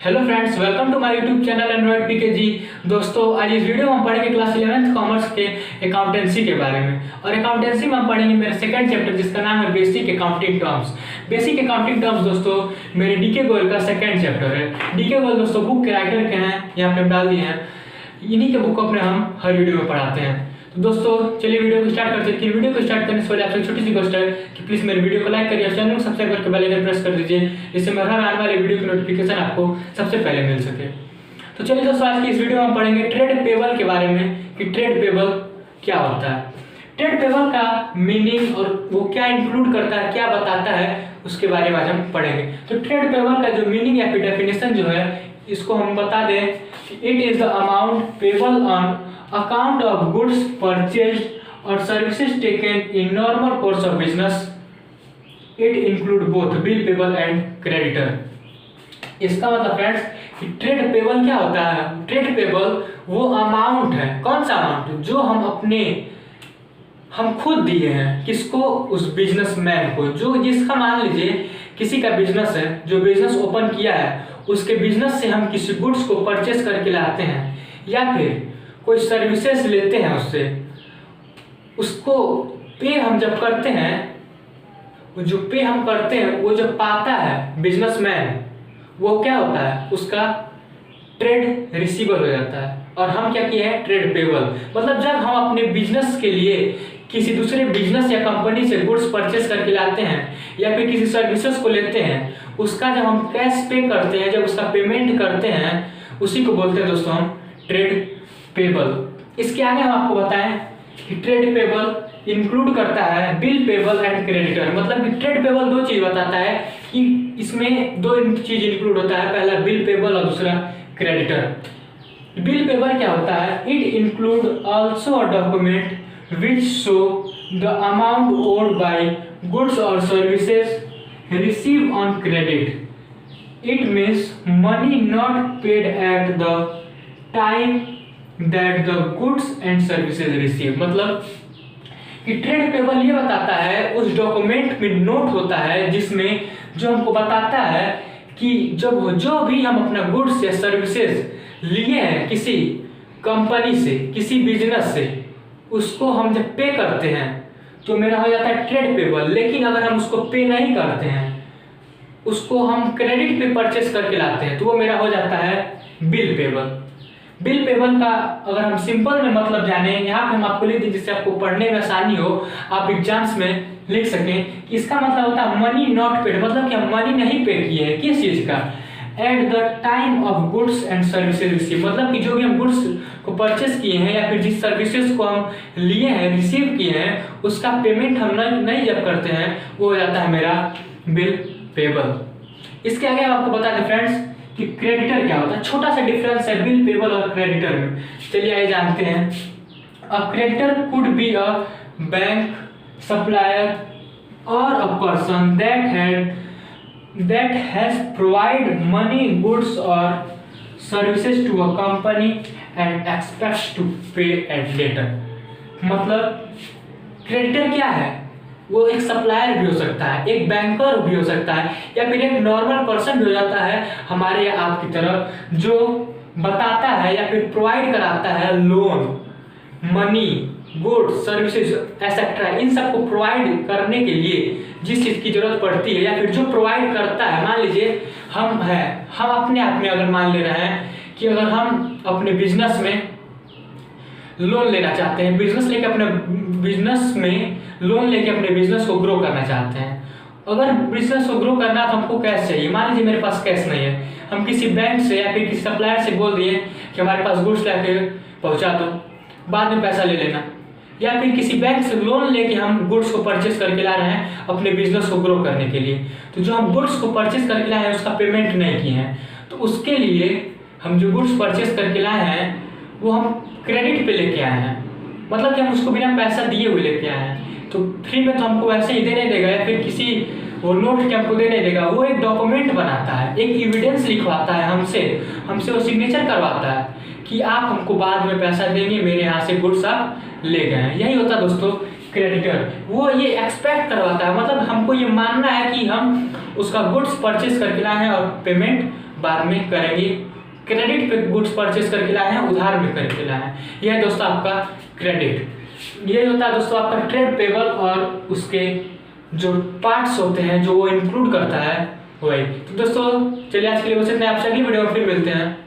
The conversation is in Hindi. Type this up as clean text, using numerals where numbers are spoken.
Hello friends, welcome to my YouTube channel Android PK ji. दोस्तों, आज इस वीडियो में हम पढ़ेंगे क्लास 11th कॉमर्स के अकाउंटेंसी के बारे में। और अकाउंटेंसी में हम पढ़ेंगे मेरा सेकंड चैप्टर जिसका नाम है basic accounting terms. Basic accounting terms दोस्तों मेरे डीके गोयल का सेकंड चैप्टर है। डीके गोयल दोस्तों बुक के राइटर के हैं, यहाँ पे हम डाल दिए हैं। इन्हीं के बुक को अपने हम हर वीडियो में पढ़ाते हैं। तो दोस्तों चलिए वीडियो को स्टार्ट करते हैं। कि वीडियो को स्टार्ट करने से पहले आपसे छोटी सी रिक्वेस्ट है कि प्लीज मेरे वीडियो को लाइक करिए और चैनल को सब्सक्राइब करके बेल आइकन प्रेस कर दीजिए, जिससे मेरे हर आने वाले वीडियो की नोटिफिकेशन आपको सबसे पहले मिल सके। तो चलिए दोस्तों, आज की इस वीडियो में हम पढ़ेंगे ट्रेड पेबल के बारे में कि ट्रेड पेबल क्या होता है। ट्रेड पेबल का मीनिंग और वो क्या इंक्लूड करता है, क्या बताता है, उसके बारे में आज हम पढ़ेंगे। तो ट्रेड पेबल का जो मीनिंग या फिर डेफिनेशन जो है, इसको हम बता दें, it is the amount payable on account of goods purchased और services taken in normal course of business. It include both bill payable and creditor. इसका मतलब फ्रेंड्स कि ट्रेड पेबल क्या होता है। ट्रेड पेबल वो अमाउंट है, कौन सा अमाउंट जो हम खुद दिए हैं किसको, उस बिजनेसमैन को, जो जिसका मान लीजिए किसी का बिजनेस है, जो बिजनेस ओपन किया है, उसके बिजनेस से हम किसी गुड्स को परचेस करके लाते हैं या फिर कोई सर्विसेज लेते हैं उससे, उसको पे हम जब करते हैं, जो पे हम करते हैं वो जब पाता है बिजनेसमैन, वो क्या होता है, उसका ट्रेड रिसीवेबल हो जाता है। और हम क्या किए हैं, ट्रेड पेबल। मतलब जब हम अपने बिजनेस के लिए किसी दूसरे बिजनेस या कंपनी से गुड्स परचेस करके लाते हैं या फिर किसी सर्विसेज को लेते हैं, उसका जब हम कैश पे करते हैं, जब उसका पेमेंट करते हैं, उसी को बोलते हैं दोस्तों हम ट्रेड पेबल। इसके आगे हम आपको बताएं कि ट्रेड पेबल इंक्लूड करता है बिल पेबल एंड क्रेडिटर। मतलब कि ट्रेड पेबल दो चीज बताता है कि इसमें दो चीज इंक्लूड होता है, पहला बिल पेबल और दूसरा क्रेडिटर। बिल पेबल क्या होता है, it include also a document which show the amount owed by goods or services received on credit. It means money not paid at the time that the goods and services received. मतलब कि ट्रेड पेबल ये बताता है, उस डॉक्यूमेंट में नोट होता है जिसमें जो हमको बताता है कि जब जो भी हम अपना गुड्स या सर्विसेज लिए हैं किसी कंपनी से, किसी बिजनेस से, उसको हम जब पे करते हैं तो मेरा हो जाता है ट्रेड पेबल। लेकिन अगर हम उसको पे नहीं करते हैं, उसको हम क्रेडिट पे परचेस करके लाते हैं, तो वो मेरा हो जाता है बिल पेबल। बिल पेबल का अगर हम सिंपल में मतलब जाने, यहाँ पे हम आपको लिख दें जिससे आपको पढ़ने में आसानी हो, आप एग्जाम्स में लिख सकें। इसका मतलब होता है मनी नॉट पेड, मतलब कि हम मनी नहीं पे किए हैं किस चीज का, at the time of goods and services receive. मतलब कि जो भी हम गुड्स को परचेस किए हैं या फिर जिस सर्विसेज को हम लिए हैं, रिसीव किए हैं, उसका पेमेंट हम नहीं जब करते हैं, वो हो जाता है मेरा बिल पेबल। इसके आगे हम आपको बता दें फ्रेंड्स कि क्रेडिटर क्या होता है। छोटा सा डिफरेंस है बिल पेबल और क्रेडिटर में, चलिए आइए जानते हैं। A creditor could be a bank, supplier और a person that has provided money, goods or services to a company and expects to pay at later। मतलब क्रेडिटर क्या है, वो एक सप्लायर भी हो सकता है, एक बैंकर भी हो सकता है, या फिर एक नॉर्मल पर्सन भी हो जाता है हमारे या आपकी तरह, जो बताता है या फिर प्रोवाइड कराता है loan, money, goods, services etcetera. इन सबको प्रोवाइड करने के लिए जिस चीज की जरूरत पड़ती है या फिर जो प्रोवाइड करता है, मान लीजिए हम अपने आप में अगर मान ले रहे हैं कि अगर हम अपने बिजनेस में लोन लेना चाहते हैं, बिजनेस में लोन लेके अपने बिजनेस को ग्रो करना चाहते हैं। अगर बिजनेस को ग्रो करना तो हमको कैश चाहिए। मान लीजिए मेरे पास कैश नहीं है, हम किसी बैंक से या फिर किसी सप्लायर से बोल दिए कि हमारे पास गुड्स लाके पहुंचा दो, बाद में पैसा ले लेना। या फिर किसी बैंक से लोन लेके हम गुड्स को परचेस करके ला रहे हैं अपने बिजनेस को ग्रो करने के लिए, तो जो हम गुड्स को परचेस करके लाए हैं उसका पेमेंट नहीं किए हैं, तो उसके लिए हम जो गुड्स परचेस करके लाए हैं वो हम क्रेडिट पे लेके आए हैं। मतलब कि हम उसको बिना पैसा दिए हुए लेके आए हैं, तो फ्री में तो हमको वैसे ही दे नहीं देगा या फिर किसी वो नोट के हमको दे नहीं देगा। वो एक डॉक्यूमेंट बनाता है, एक एविडेंस लिखवाता है हमसे वो सिग्नेचर करवाता है कि आप हमको बाद में पैसा देंगे, मेरे यहाँ से गुड्स आप ले गए हैं। यही होता है दोस्तों क्रेडिटर। वो ये एक्सपेक्ट करवाता है, मतलब हमको ये मानना है कि हम उसका गुड्स परचेस करके लाए हैं और पेमेंट बाद में करेंगे। क्रेडिट पे गुड्स परचेस करके लाए हैं, उधार में करके लाए हैं। यह है दोस्तों आपका क्रेडिट। ये होता है दोस्तों आपका ट्रेड पेबल और उसके जो पार्ट्स होते हैं जो वो इंक्लूड करता है वही। तो दोस्तों चलिए आज के लिए बस इतना, आपसे अगली वीडियो में फिर मिलते हैं।